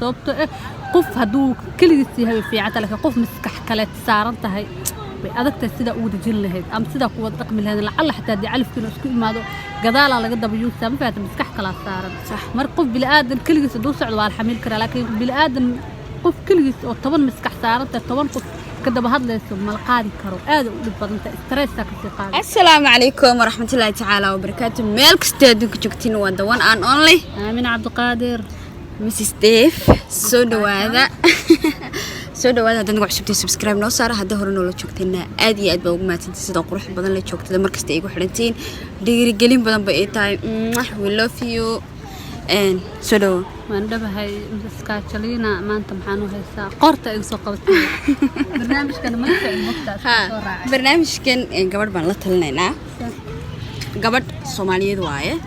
sababtoo ah qof hadduu keligiis yahay fiican laakiin qof maskax kale saaran tahay way adagtahay sida uu dajin lahayd ama sida kuwa dhaqmi lahayd lacala xataa di califkiina isku imaado gadaala laga dabayo saamfaata maskax kala saaran mar qof bil aadan keligiis duu socdo waa xamiil kara laakiin bil aadan qof keligiis oo 10 maskax saaran 10 qof كده بهذا ملقادي كرو هذا اللي بدنت استرسك في قاعد. السلام عليكم ورحمة الله تعالى وبركاته. مالك استادك جوكتين وذا وان ان اونلي. من عبد القادر. مسز ستيف. سودو هذا. سودو هذا دنقوا عشبتي سبسكرايب نو صار هذا هو نولو جوكتينا عادي أدبا وما تنسى قروح بدن لا جوكت مركز تيجوا حرنتين ديري قليل بدن بقى تايم we love you and سودو. وأنا بهاي مسكاتشلينا ما أنت محانو هيسا قرطة إنسو قوتي برنامج كان ملفع المقطع برنامج كان قبل بان لا تلنينا قبل صومالية دواية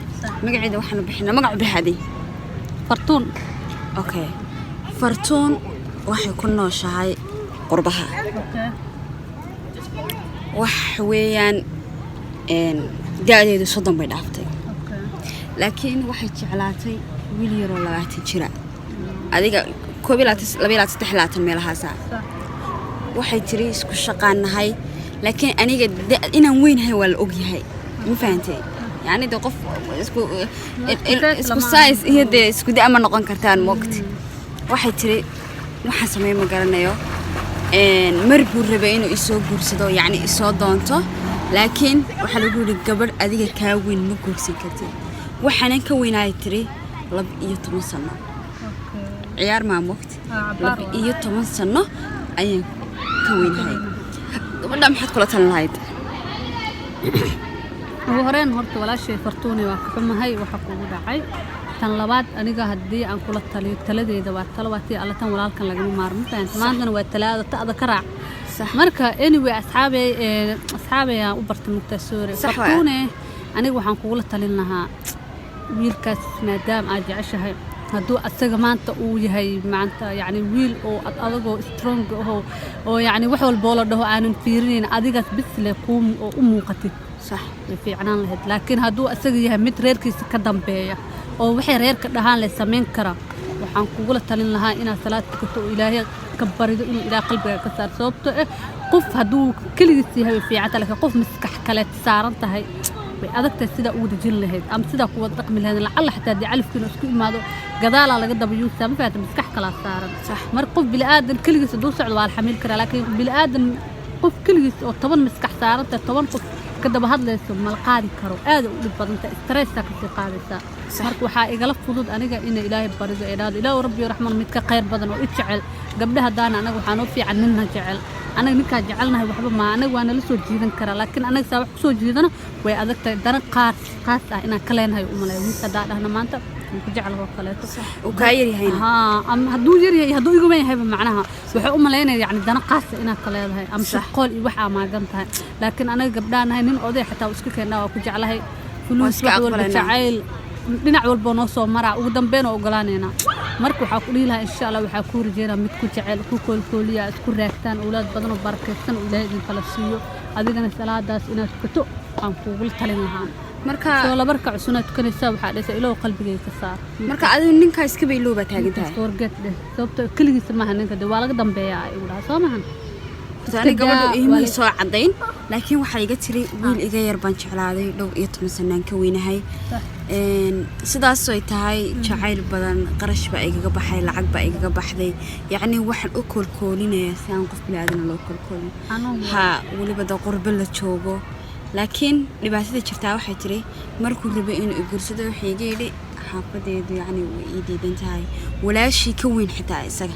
مقعد وحنا بحنا مقعد بهذه فرتون أوكي فرتون waxay ku nooshahay qurbaha wax weeyaan daadeedu 30 bay dhaaftay laakiin waxay jeclaatay wiil yar oo 20 jira adiga 22 meelahaas waxay tiri isku shaqaanahay laakiin aniga inaan weynahay waa la og yahay ma fahantay yani de qof isku size iyo de isku ama noqon kartaan moogti waxay tiri waxaan sameey ma garanayo markuu rabay inuu isoo guursado yani isoo doonto laakiin waxa lagu yiri gabadh adiga ka weyn ma guursan kartid waxaan ka weynaay tiri 12 sano ciyaar ma moogti 12 sano ayaan ka weynahay gabadha maxaad kula tan lahayd horeen horta walaashay fartuuni waa ka xumahay waxa kugu dhacay tan labaad aniga hadii aan kula taliyo taladeeda waa talawaatii alla tan walaalkan laga maarmo maantana waa talaada taada ka raac marka anyway asxaabay aan u bartay mugtasoore fartuuni aniga waxaan kugu talin lahaa wiilkaas maadaama aad jeceshahay hadduu asaga maanta uu yahay maanta yani wiil oo adagoo strong oo yani wax walba la dhaho aanan fiirinayn adigaas bis le qoom oo u muuqatid صح fiicnaan lahayd laakiin hadduu asaga yahay mid reerkiisa ka dambeeya oo waxay reerka dhahaan la sameyn kara waxaan kugu talin lahaa inaad salaad tukato oo ilaahay ka barido inuu ilaahay qalbiga ka saar sababtoo ah qof hadduu keligiis yahay fiican laakiin qof maskax kale saaran tahay way adagtahay sida uu dajin lahayd ama sida kuwa dhaqmi lahayd lacala xataa di califkiina isku imaado gadaala laga dabayo saamfaata maskax kala saaran mar qof bil aadan keligiis duu socdo waa xamiil kara laakiin bil aadan qof keligiis oo 10 maskax saaran 10 qof كده بهذا ملقادي كرو هذا اللي بدنت استرسك في قاعدة marka waxa igala fudud aniga in ilaahay barido ilaado ilaahu rabbi raxmaan mid ka qayr badan oo jecel gabdhaha daana anaga waxaan u fiican ninna jecel anaga ninka jecelnahay waxba ma anaga waana la soo jiidan kara laakiin anaga saa wax ku soo jiidana way adagtahay dana qaas ah inaan ka leenahay u malay wiilka daadahna maanta ku jecel oo kaleeto oo ka yar yahay ama hadduu yar yahay hadduu igu yahay macnaha waxa u malaynaya yani dana qaas inaan ka leedahay ama shaqool iyo wax amaagan tahay laakiin anaga gabdhaanahay nin oday xataa isku keenaa waa ku jeclahay fuluus wax walba jacayl dhinac walba noo soo maraa ugu dambeyn oo ogolaanayna marka waxa ku dhiilaha insha Allah waxa ku rajeeyaa mid ku jecel ku koolkooliya isku raagtaan awlaad badan oo barakeysan ilaahay idin kala siiyo adigana salaadaas inaad tukato aan kugu talin lahaa marka soo la barka cusuna tukanaysa waxa dhashay ilaahay qalbigayga ka saar marka adigu ninka iska bay looba taagan tahay forget sababtoo kaligiis ma ninka waa laga dambeeyaa ay u dhaasoo maahan ثاني قبل إيمي سوا عضين لكن وحي قتري ويل إذا يربان شعلادي لو يطمن سنان كوينهاي سداس سويتهاي شعير بدن قرش بقى يقبحي لعق بقى يقبحدي يعني واحد أكل كولينا سان قف بلادنا لو أكل كولين ها واللي بدأ قرب له تشوبه لكن اللي بعد كده شفتها وحي تري مركو ربعين يقول سدا وحي جيلي حافظ يدو يعني ويدي بنتهاي ولا شيء كوين حتى إسا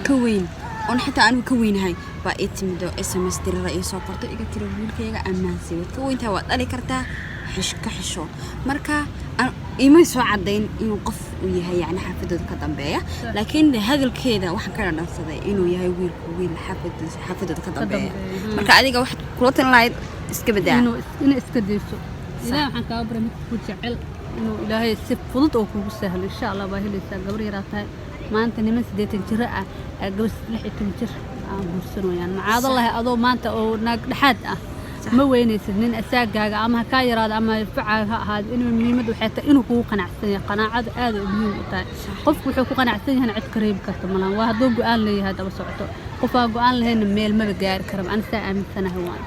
كوين on xitaa aan ka weynahay ba itimido SMS dir ra'iis oo qorto iga tiro wiilkayga amaan siwad ka weynta waa dhali kartaa ka xisho marka ima soo cadeyn inuu qof uu yahay yani xafidooda ka dambeeya laakiin hadalkeeda waxa ka dhansaday inuu yahay wiil xafidooda ka dambeeya marka adiga wax kula tan lahayd iska badaa inuu iska deyso ilaahay waxaan ka baray mid ku jecel inuu ilaahay si fudud oo kugu sahlo insha Allah baa helaysaa gabar yaraatay maanta niman 8 jir ah gabar 16 jir aan guursanayaan macaad Allah adoo maanta oo naag dhaxad ah ما weynaysid nin asaagaaga ama ka yaraado ama ficaaga ahaad inuu muhiimad waxay tahay inuu kugu qanacsan yahay qanaacad aad u muhiim u tahay qofku wuxuu ku qanacsan yahay cid ka reebi karto malan waa haduu go'aan leeyahay daba socoto qof aan go'aan lahayn meel ma gaari karo aan saa aaminsanahay waan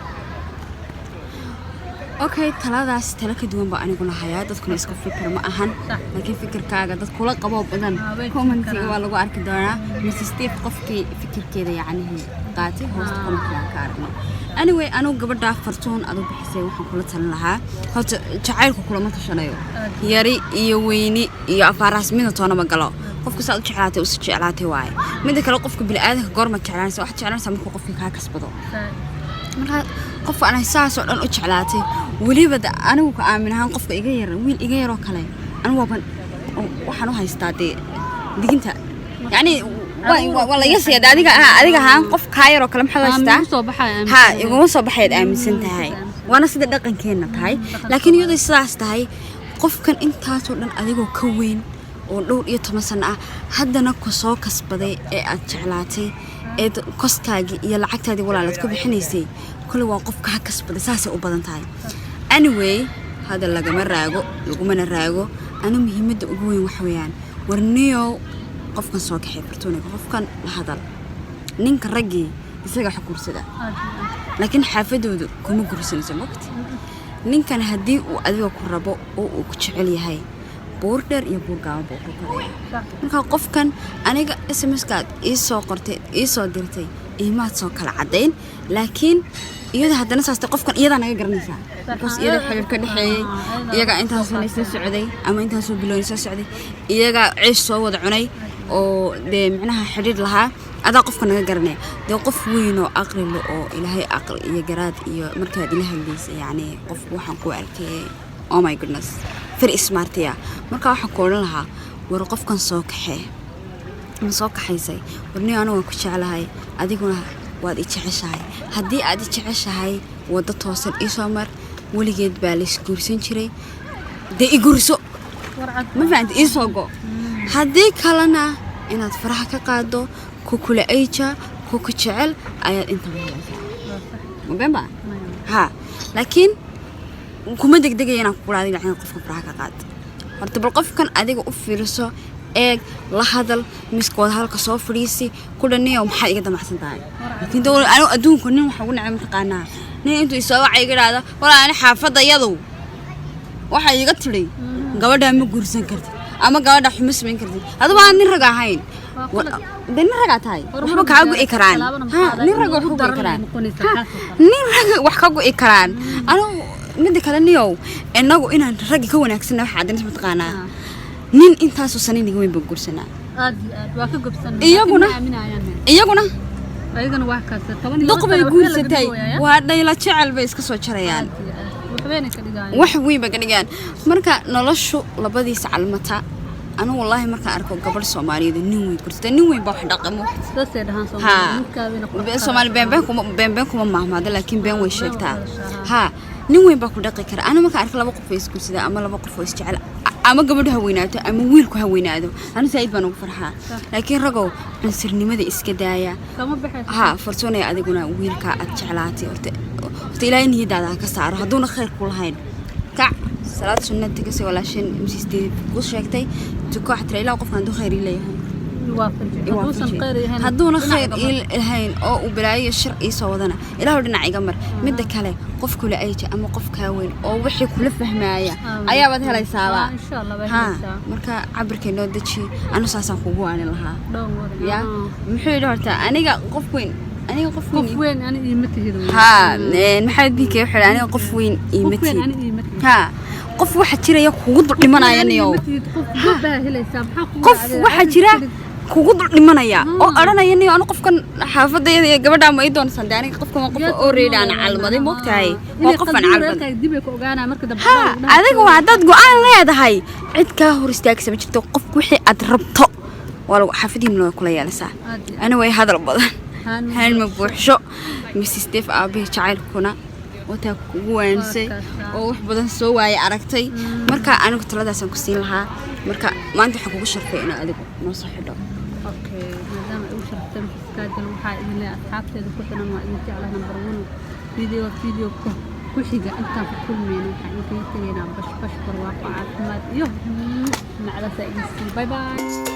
okay taladaas tala ka duwan baa aniguna hayaa dadkuna isku fikir ma ahan laakiin fikirkaaga dad kula qabo badan commentiga waa lagu arki doonaa Mrs. Steve qofkii fikirkeeda yacni qaatay hoosta commentiga ka aragno anyway anu gabadha fartuun adu bixisay waxaan kula talin lahaa horta jacaylku kula ma tashanayo yari iyo weyni iyo afaaraas midna toona ma galo qofku saad u jeclaatay u jeclaatay waay midda kale qofka bini'aadamka goorma jeclaanaysa wax jeclaanaysa markuu qofka ka kasbado marka qof aan saas oo dhan u jeclaatay waliba anigu ka aaminahan qofka iga yar wiil iga yar oo kale anigu waxaan u haystaa diginta yani wala yasiid adiga haan qof ka yar oo kale maxaa haystaa ha iguma soo baxayd aaminsan tahay waana sida dhaqankeena tahay laakiin iyadu sidaas tahay qofkan intaas oo dhan adigoo ka weyn oo dhowr iyo 10 sano ah haddana ku soo kasbaday ee aad jeclaatay ee koskaagi iyo lacagtaadii walaalad ku bixinaysay kulli waa qof ka kasbaday saasay u badan tahay anyway hada lagama raago anu muhiimadda ugu weyn wax weeyaan warniyo qofkan soo kaxay fartuunay qofkan la hadal ninka ragii isaga xukursada laakiin xaafadoodu kuma gursanayso waqti ninkan hadii uu adiga ku rabo oo uu ku jecel yahay border iyo burgaaw buu ku koray marka qofkan aniga SMS-kaad soo qortay soo dirtay iimaad soo kala cadeyn laakiin iyada haddana saasta qofkan iyada naga garanaysa because iyada xiriir ka dhaxeeyay iyaga intaas soo socday ama intaas soo biloon soo socday iyaga ciis soo wada cunay oo macnaha xiriir lahaa adaa qofka naga garanay qof weyn oo aqli leh oo ilaahay aqal iyo garaad iyo markaad ila hadlaysa yani qof waxaan ku arkay oh my goodness very smart ya marka waxaan ku oran lahaa war qofkan soo kaxee ma soo kaxaysay warni anigu ku jecelahay adiguna waad i jeceshahay haddii aad i jeceshahay wada toosan soo mar weligeed baa la isguursan jiray dee igurso ma fahanti soo go haddii kalena inaad faraha ka qaado ku kula ayja ku jecel ayaad inta mabemba ha laakiin kuma degdegay inaan ku quraadin laakiin qofka faraha ka qaad horta bal qofkan adiga u fiirso eeg la hadal miskooda halka soo fadhiisi ku dhaniyo maxaa iga damacsan tahay laakiin dawlad anu adduunka nin waxa ugu nacay mataqaanaa nin intuu soo wacay garaada walaa ani xaafadayadu waxa iga tiray gabadha ma guursan kartid ama gabadha xumus samayn kartid adaba nin rag ahayn nin rag tahay waxba ka go'i karaan nin rag wax ku go'i karaan nin rag wax ka go'i karaan anu midda kale niyow inagu inaan rag ka wanaagsan waxa cadin mataqaanaa nin intaas oo sanad weyn buu guursanaa aad waa ka gobsan iyaguna waa ka doqbay guursatay waa dhayla jecel bay iska soo jarayaan wax weyn ba ka dhigaan marka noloshu labadiis calmata anu wallahi marka arko gabadh Soomaaliyeed nin weyn guursatay nin weyn ba wax dhaqamo dadka dhahan Soomaali been kuma mahmaada laakiin been way sheegtaa ha nin weyn ba ku dhaqi kara anu marka arko laba qof is guursada ama laba qof is jecel ama gabadha haweenaato ama wiilku haweenaado anu saayid baan ugu farxaa laakiin ragow ansirnimada iska daaya ha farsoonay adiguna wiilka aad jeclaatay horta ilaahay niyadaada ka saaro haduuna khayr ku lahayn ka salaad sunnada ka soo walaashin misistay ku sheegtay tuko xataa ilaa qofkan duu khayr leeyahay haduuna khayr ilahayn oo u balaayo sharci soo wadana ilaahu dhinac iga mar midda kale qof kula ayta ama qof ka weyn oo wixii kula fahmaaya ayaa wad helaysaaba insha Allah ha marka cabirkeeno daji anu saasan kugu aan lahaa ya muxuu horta aniga qof weyn ani iimatihido ha maxamed bikay waxa aniga qof weyn iimatihido ha qof waxa jiraya kugu dhimanaya niyo qof waxa jira kugu dhimanaya oo aranaya niyo anu qofkan xaafadayda iyo gabadha ma ay doonsan aniga qofkan qof oo reedaan calmaday moogtahay oo qofan calmaday dib ay ku ogaanaa marka dambe adiga waa dad go'aan leedahay cid ka hor istaagsan jirto qof wixii aad rabto wala xaafadiina loo kula yeelsaa ana way hadal badan هل مبوحشو Mrs. Steve أبي جعلكنا وتكوينسي أو بدن سواي عرفتي مركا أنا كنت لذا سنكسين لها مركا ما أنت حقوق الشرفة أنا أديكم نصح له. أوكي ما دام أوش رفتم كاد الوحاء اللي أصحابتي ذكرتنا ما أنت على نمبر 1 فيديو كحيجة أنت في كل مين وحين كي تجينا بش برواقع عاد ما يوه مع ذا سيجي باي باي.